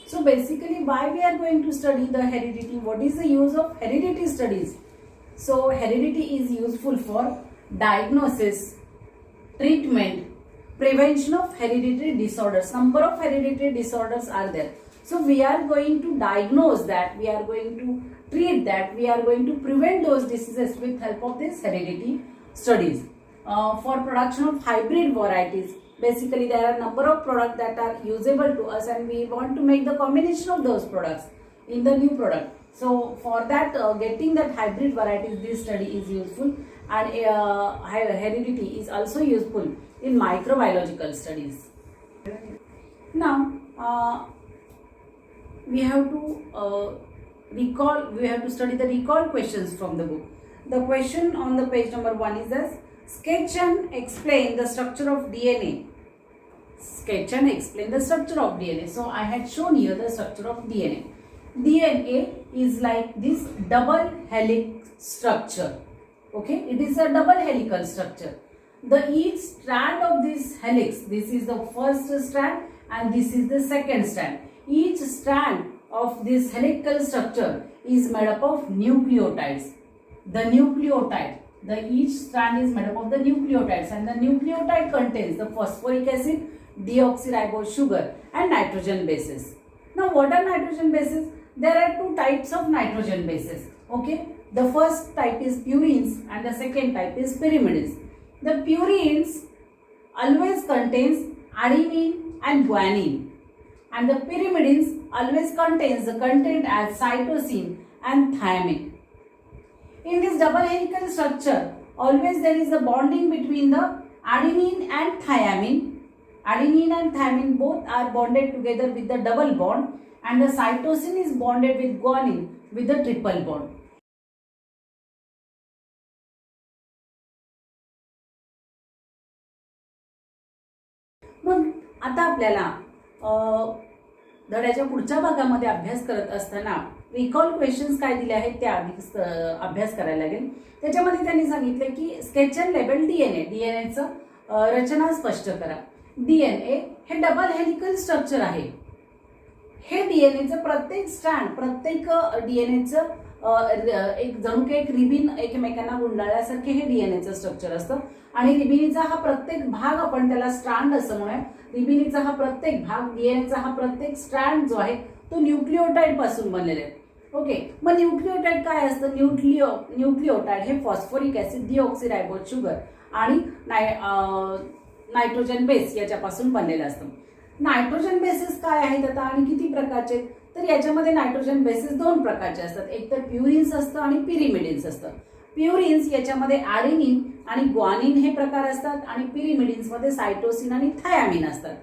So basically, why we are going to study the heredity? What is the use of heredity studies? So heredity is useful for diagnosis, treatment, prevention of hereditary disorders. Number of hereditary disorders are there. So we are going to diagnose that, we are going to treat that, we are going to prevent those diseases with help of this heredity studies. For production of hybrid varieties, basically there are a number of products that are usable to us and we want to make the combination of those products in the new product. So for that, getting that hybrid varieties, this study is useful, and heredity is also useful in microbiological studies. Now we have to study the recall questions from the book. The question on the page number 1 is as sketch and explain the structure of DNA. Sketch and explain the structure of DNA. So I had shown here the structure of DNA. DNA is like this double helix structure. Okay, it is a double helical structure. Each strand of this helix, this is the first strand and this is the second strand. Each strand of this helical structure is made up of nucleotides. Each strand is made up of the nucleotides, and the nucleotide contains the phosphoric acid, deoxyribose sugar and nitrogen bases. Now what are nitrogen bases? There are two types of nitrogen bases. Okay, the first type is purines and the second type is pyrimidines. The purines always contains adenine and guanine, and the pyrimidines always contains the content as cytosine and thymine. In this double helical structure, always there is a bonding between the adenine and thymine. Adenine and thymine both are bonded together with the double bond, and the cytosine is bonded with guanine with the triple bond. मग आता आपल्याला धड्याच्या पुढच्या भागामध्ये अभ्यास करत असताना recall questions काय दिले आहेत ते आधी अभ्यास करायला लागेल. त्याच्यामध्ये त्यांनी सांगितले की स्केच अँड लेबल डीएनएचं रचना स्पष्ट करा. डीएनए हे डबल हेलिकल स्ट्रक्चर आहे. हे डीएनएचं प्रत्येक स्ट्रँड, प्रत्येक डीएनएचं एक जणू काही एक रिबीन एकमेकांना गुंडाळल्यासारखे हे डीएनएचं स्ट्रक्चर असतं, आणि रिबिनीचा हा प्रत्येक भाग, आपण त्याला स्ट्रँड असं म्हणूया. रिबिनीचा हा प्रत्येक भाग, डीएनएचा हा प्रत्येक स्ट्रँड जो आहे तो न्यूक्लिओटाइड पासून बनलेला आहे. ओके, मग न्यूक्लिओटाइड काय असतं? न्यूक्लिओटाइड हे फॉस्फोरिक ऍसिड, डिऑक्सिरायबोज शुगर आणि नायट्रोजन बेस याच्यापासून बनलेलं असतं. नायट्रोजन बेसेस काय आहेत आता आणि किती प्रकारचे? तर याच्यामध्ये नायट्रोजन बेसेस दोन प्रकारचे असतात. एक तर प्युरिन्स असतं आणि पिरिमिडिन्स असतं. प्युरिन्स याच्यामध्ये ॲडेनिन आणि ग्वानिन हे प्रकार असतात, आणि पिरिमिडिन्स मध्ये सायटोसिन आणि थायामिन असतात.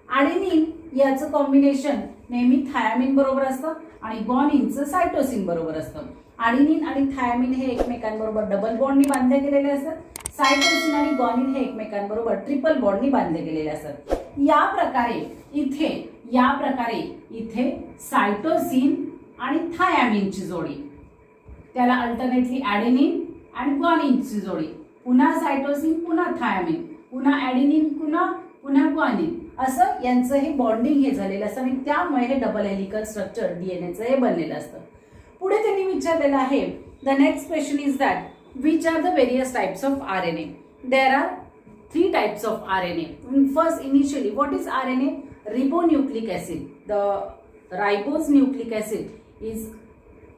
ॲडेनिन याचं कॉम्बिनेशन नेहमी थायामिन बरोबर असतं आणि ग्वानिनचं सायटोसिन बरोबर असतं. ॲडेनिन आणि थायामिन हे एकमेकांबरोबर डबल बॉन्डनी बांधले गेलेले असतात. सायटोसिन आणि ग्वानिन हे एकमेकांबरोबर ट्रिपल बॉन्डनी बांधले गेलेले असतात. या प्रकारे इथे सायटोसिन आणि थायामिनची जोडी, त्याला अल्टरनेटली ॲडेनिन आणि ग्वानिनची जोडी, पुन्हा सायटोसिन, पुन्हा थायामिन, पुन्हा ॲडेनिन, पुन्हा ग्वानिन, असं यांचं हे बॉन्डिंग हे झालेलं असतं, आणि त्यामुळे हे डबल हेलिकल स्ट्रक्चर डीएनएचं हे बनलेलं असतं. पुढे त्यांनी विचारलेलं आहे, the next question is that which are the various types of RNA. There are 3 types of RNA. First, initially, what is RNA? Ribonucleic acid. The ribose nucleic acid is,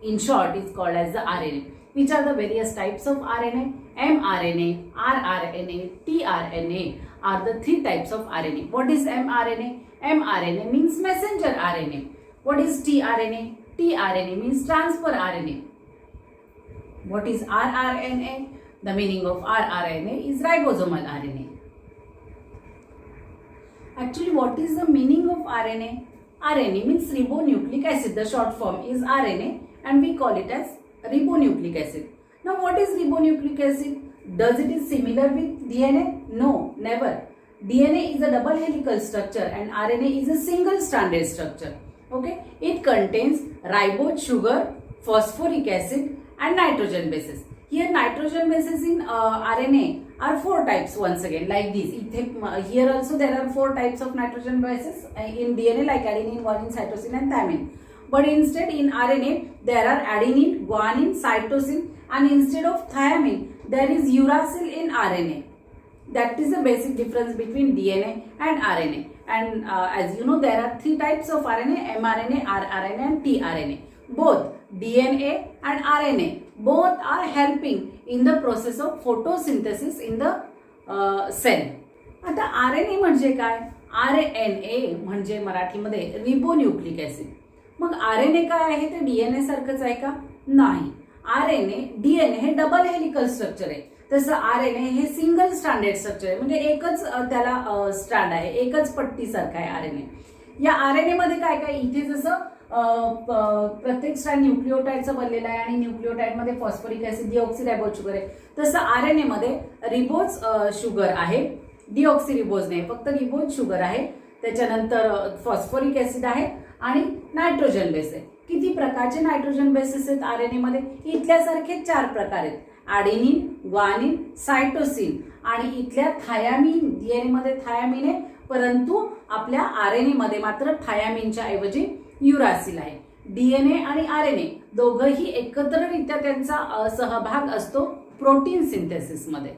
in short, is called as the RNA. Which are the various types of RNA? mRNA, rRNA, tRNA are the 3 types of RNA. What is mRNA? mRNA means messenger RNA. What is tRNA? tRNA means transfer RNA. What is rRNA? The meaning of rRNA is ribosomal RNA. Actually, what is the meaning of RNA? RNA means ribonucleic acid. The short form is RNA and we call it as ribonucleic acid. Now, what is ribonucleic acid? Does it is similar with DNA? No, never. DNA is a double helical structure and RNA is a single stranded structure. Okay, it contains ribose sugar, phosphoric acid and nitrogen bases. Here nitrogen bases in RNA are 4 types once again, like this. Here also there are 4 types of nitrogen bases in DNA, like adenine, guanine, cytosine and thymine. But instead in RNA there are adenine, guanine, cytosine, and instead of thymine there is uracil in RNA. That is the basic difference between DNA and RNA. And as you know, there are 3 types of RNA: mRNA, rRNA and tRNA. Both DNA and RNA both are helping in the process of photosynthesis in the cell. आता RNA म्हणजे काय? RNA म्हणजे मराठीमध्ये ribonucleic acid. मग RNA काय आहे? ते DNA सारखंच आहे का? नाही. RNA DNA हे डबल हेलिकल स्ट्रक्चर आहे, तसं RNA हे सिंगल स्ट्रँडेड स्ट्रक्चर आहे, म्हणजे एकच त्याला स्ट्रँड आहे, एकच पट्टी सारखा आहे RNA. या RNA मध्ये काय काय? इथे जसं प्रत्येक स्ट्रँड न्यूक्लिओटाइडचं बनलेला आहे आणि न्यूक्लिओटाइड मध्ये फॉस्फरिक ऍसिड, डिऑक्सिरायबोज शुगर आहे, तसं RNA मध्ये रिबोज शुगर आहे, डिऑक्सिरिबोज नाही, फक्त रिबोज शुगर आहे. त्याच्यानंतर फॉस्फरिक ऍसिड आहे आणि नायट्रोजन बेस आहे. किती प्रकारचे नायट्रोजन बेसेस आहेत RNA मध्ये? इथल्यासारखे 4 प्रकार आहेत: ॲडेनिन, ग्वानिन, सायटोसिन आणि इथल्या थायामिन. DNA मध्ये थायामिन आहे, परंतु आपल्या RNA मध्ये मात्र थायामिनच्या ऐवजी युरासिल आहे. DNA आणि RNA दोघंही एकत्ररित्या त्यांचा सहभाग असतो प्रोटीन सिंथेसिस मध्ये.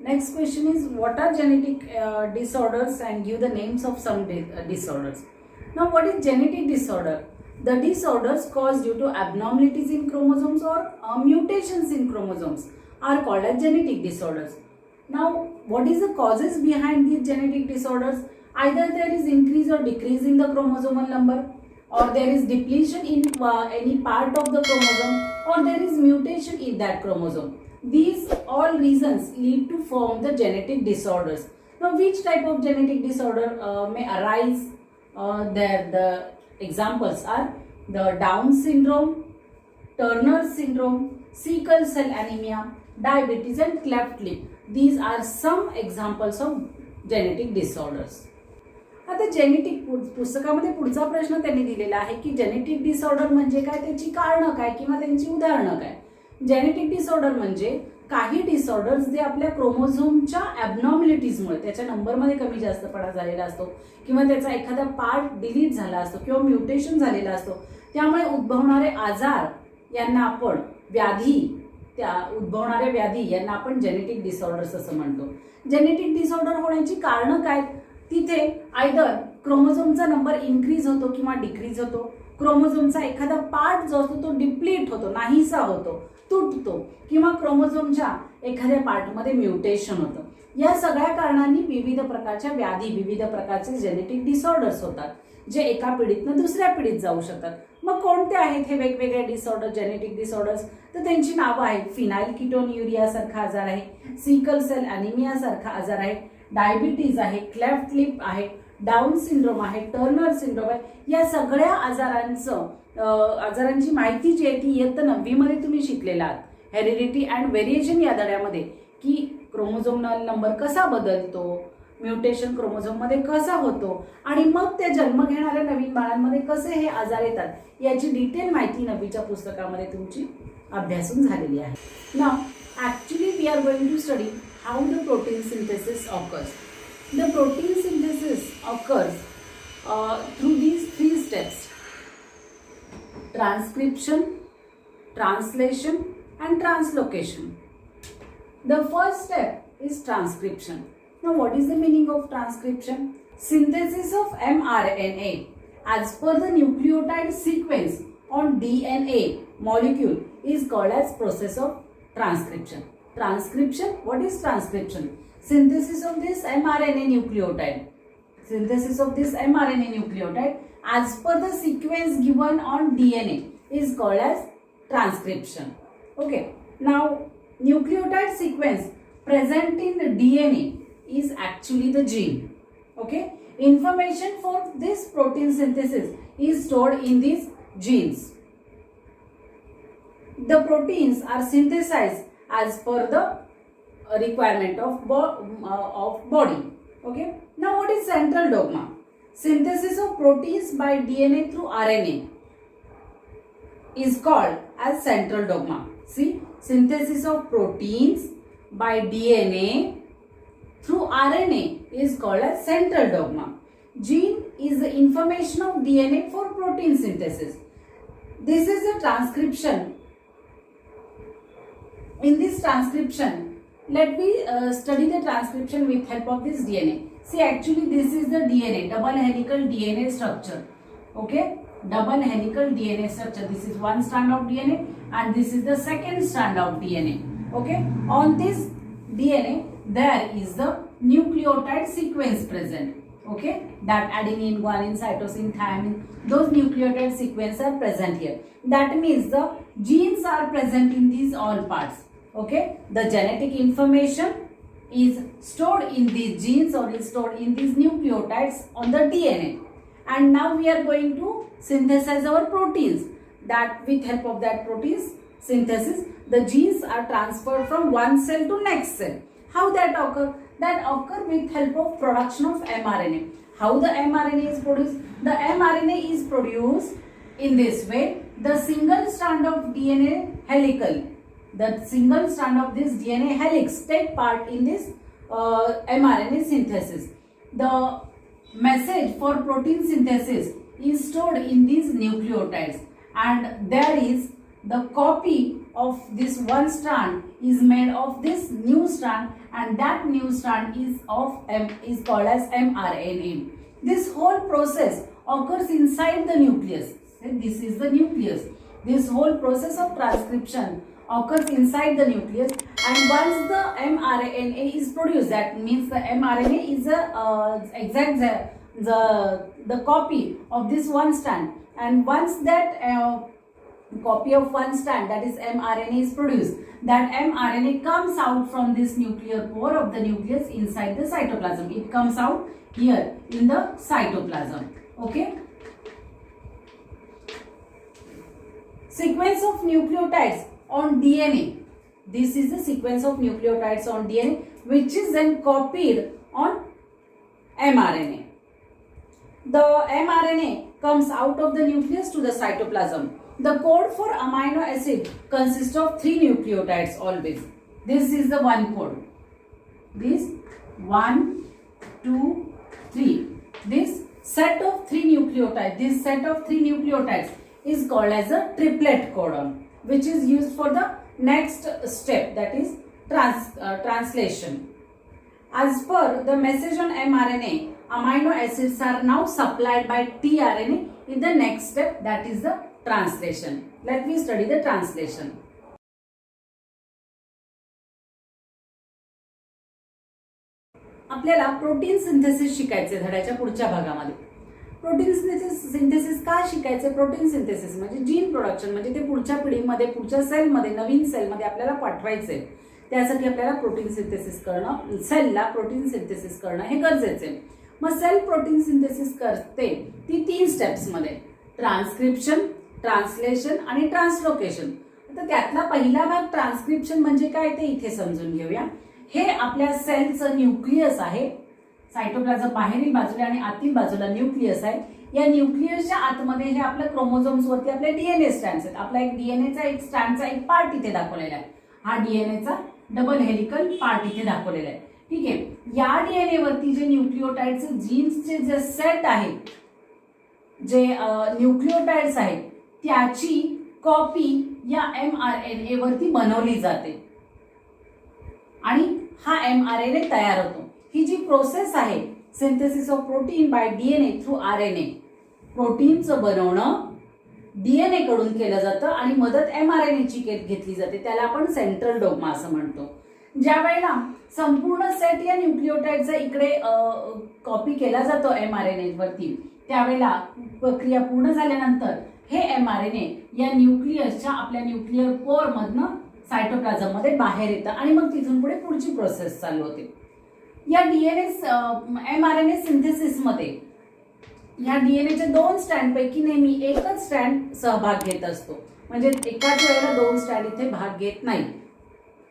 Next question is what are genetic disorders and give the names of some disorders. Now what is genetic disorder? The disorders caused due to abnormalities in chromosomes or mutations in chromosomes are called as genetic disorders. Now, what is the causes behind these genetic disorders? Either there is increase or decrease in the chromosomal number, or there is depletion in any part of the chromosome, or there is mutation in that chromosome. These all reasons lead to form the genetic disorders. Now, which type of genetic disorder may arise? The examples are the Down syndrome, Turner syndrome, sickle cell anemia, diabetes and cleft lip. These are some examples of genetic disorders. आता genetic पुस्तकामध्ये पुढचा प्रश्न त्यांनी दिलेला आहे की genetic disorder म्हणजे काय, त्याची कारणं काय किंवा त्यांची उदाहरणं काय. जेनेटिक डिसऑर्डर म्हणजे काही डिसऑर्डर्स जे आपल्या क्रोमोझोमच्या ॲबनॉर्मॅलिटीजमुळे, त्याच्या नंबरमध्ये कमी जास्तपणा झालेला असतो किंवा त्याचा एखादा पार्ट डिलीट झाला असतो किंवा म्युटेशन झालेला असतो, त्यामुळे उद्भवणारे आजार यांना आपण उद्भवणाऱ्या व्याधी यांना आपण जेनेटिक डिसऑर्डर्स असं म्हणतो. जेनेटिक डिसऑर्डर होण्याची कारणं काय? तिथे आयदर क्रोमोझोमचा नंबर इन्क्रीज होतो किंवा डिक्रीज होतो, क्रोमोझोमचा एखादा पार्ट जो असतो तो डिप्लीट होतो, नाहीसा होतो, तुटतो, किंवा क्रोमोझोमच्या एखाद्या पार्टमध्ये म्युटेशन होतं. या सगळ्या कारणांनी विविध प्रकारच्या व्याधी, विविध प्रकारचे जेनेटिक डिसऑर्डर्स होतात, जे एका पिढीतनं दुसऱ्या पिढीत जाऊ शकतात. मग कोणते आहेत हे वेगवेगळे डिसऑर्डर, जेनेटिक डिसऑर्डर्स? तर त्यांची नावं आहेत: फिनाइल कीटोन्युरिया सारखा आजार आहे, सिकल सेल अॅनिमिया सारखा आजार आहे, डायबिटीज आहे, क्लेफ्ट लिप आहे, डाऊन सिंड्रोम आहे, टर्नर सिंड्रोम आहे. या सगळ्या आजारांची माहिती जी आहे ती इयत्ता 9वी मध्ये तुम्ही शिकलेला आहात, हेरिडिटी अँड व्हेरिएशन या धड्यामध्ये, की क्रोमोझोमल नंबर कसा बदलतो, म्युटेशन क्रोमोझोम मध्ये कसा होतो आणि मग त्या जन्म घेणाऱ्या नवीन बाळांमध्ये कसे हे आजार येतात, याची डिटेल माहिती 9वीच्या पुस्तकामध्ये तुमची अभ्यासून झालेली आहे. Now actually we are going to study how the protein synthesis occurs. The protein synthesis occurs through these 3 steps: transcription, translation and translocation. The first step is transcription. Now what is the meaning of transcription? Synthesis of mRNA as per the nucleotide sequence on DNA molecule is called as process of transcription. Transcription, what is transcription? Synthesis of this mRNA nucleotide. Synthesis of this mRNA nucleotide as per the sequence given on DNA is called as transcription. Okay. Now, nucleotide sequence present in the DNA is actually the gene. Okay. Information for this protein synthesis is stored in these genes. The proteins are synthesized as per the requirement of body. Okay. Now what is central dogma? Synthesis of proteins by DNA through RNA is called as central dogma. See, synthesis of proteins by DNA through RNA is called as central dogma. Gene is the information of DNA for protein synthesis. This is a transcription. In this transcription, let me study the transcription with help of this DNA. See, actually this is the DNA, double helical DNA structure. Okay, double helical DNA structure. This is one strand of DNA and this is the second strand of DNA. Okay, on this DNA there is the nucleotide sequence present. Okay, that adenine, guanine, cytosine, thymine, those nucleotide sequence are present here. That means the genes are present in these all parts. Okay, the genetic information is stored in these genes or is stored in these nucleotides on the DNA. And now we are going to synthesize our proteins. That with help of that proteins synthesis, the genes are transferred from one cell to next cell. How that occur? That occur with help of production of mRNA. How the mRNA is produced? The mRNA is produced in this way. The single strand of DNA helical, the single strand of this DNA helix take part in this mRNA synthesis. The message for protein synthesis is stored in these nucleotides, and there is the copy of this one strand is made of this new strand, and that new strand is called as mRNA. This whole process occurs inside the nucleus. This is the nucleus. This whole process of transcription occurs inside the nucleus, and once the mRNA is produced, that means the mRNA is the copy of this one strand, and once that copy of one strand, that is mRNA, is produced, that mRNA comes out from this nuclear pore of the nucleus inside the cytoplasm. It comes out here in the cytoplasm. Okay. Sequence of nucleotides on DNA. This is the sequence of nucleotides on DNA which is then copied on mRNA. The mRNA comes out of the nucleus to the cytoplasm. The code for amino acid consists of 3 nucleotides always. This is the one code. This 1, 2, 3. This set of 3 nucleotides, is called as a triplet codon, which is used for the next step, that is translation. As per the message on mRNA, amino acids are now supplied by tRNA in the next step, that is the translation. Let me study the translation. आपल्याला protein synthesis शिकायचे धड्याच्या पुढच्या भागामध्ये. Protein synthesis का शिकायचे? Protein synthesis म्हणजे gene production, म्हणजे ते पुढच्या पिढीमध्ये, पुढच्या सेलमध्ये, नवीन सेलमध्ये आपल्याला पाठवायचे. त्यासाठी आपल्याला प्रोटीन सिंथेसिस करणं, सेलला प्रोटीन सिंथेसिस करणं हे गरजेचे आहे. मग सेल प्रोटीन सिंथेसिस करते ती 3 स्टेप्समध्ये: ट्रान्सक्रिप्शन, ट्रान्सलेशन आणि ट्रान्सलोकेशन. तर त्यातला पहिला भाग ट्रान्सक्रिप्शन म्हणजे काय ते इथे समजून घेऊया. हे आपल्या सेलचं न्यूक्लियस आहे. सायटोप्लाझम बाहेरील बाजूला आणि आतील बाजूला न्यूक्लियस आहे. या न्यूक्लियसच्या आतमध्ये हे आपल्या क्रोमोझोम्स वरती आपले डीएनए स्ट्रँड्स आहेत. आपला एक डीएनएचा एक स्ट्रँडचा एक पार्ट इथे दाखवलेला आहे. हा डीएनएचा डबल हेलिकल पार्ट इथे दाखवलेला आहे. ठीक आहे. या डीएनए वरती जे न्यूक्लिओटाइडचे जीन्सचे जे सेट आहेत, जे न्यूक्लिओटाइड्स आहेत, त्याची कॉपी या mRNA वरती बनवली जाते आणि हा mRNA तयार होतो. ही जी प्रोसेस आहे synthesis of protein by DNA through RNA, प्रोटीनचं बनवणं डीएनए कडून केलं जातं आणि मदत mRNA ची घेतली जाते. त्याला आपण सेंट्रल डोग्मा असं म्हणतो. ज्या वेळेला संपूर्ण सेट या न्यूक्लिओटाइडचा इकडे कॉपी केला जातो mRNA वरती, त्यावेळेला प्रक्रिया पूर्ण झाल्यानंतर हे mRNA या न्यूक्लियसच्या आपल्या न्यूक्लिअर कोर मधनं सायटोप्लाझम मध्ये बाहेर येतं आणि मग तिथून पुढे पुढची प्रोसेस चालू होते. या mRNA सिंथेसिस मध्ये या डीएनएच्या 2 स्ट्रँड पैकी नेहमी एकच स्ट्रँड सहभाग घेत असतो. म्हणजे एकाच वेळेला 2 स्ट्रँड इथे भाग घेत नाही.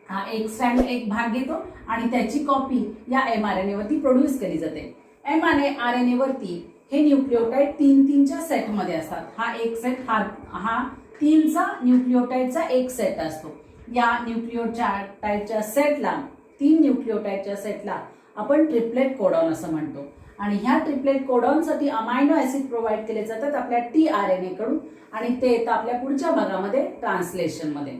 हा एक स्ट्रँड एक भाग घेतो आणि त्याची कॉपी या mRNA वरती प्रोड्यूस केली जाते. mRNA वरती हे न्यूक्लिओटाइड 3-3च्या सेट मध्ये असतात. हा एक सेट, हा 3चा न्यूक्लिओटाइडचा एक सेट असतो या न्यूक्लिओटाइडच्या सेटला 3 न्यूक्लिओटाइडच्या सेटला आपण ट्रिपलेट कोडॉन असं म्हणतो. आणि ह्या ट्रिपलेट कोडॉनसाठी अमायनो ऍसिड प्रोव्हाइड केले जातात आपल्या tRNA कडून आणि ते येतं आपल्या पुढच्या भागामध्ये ट्रान्सलेशन मध्ये.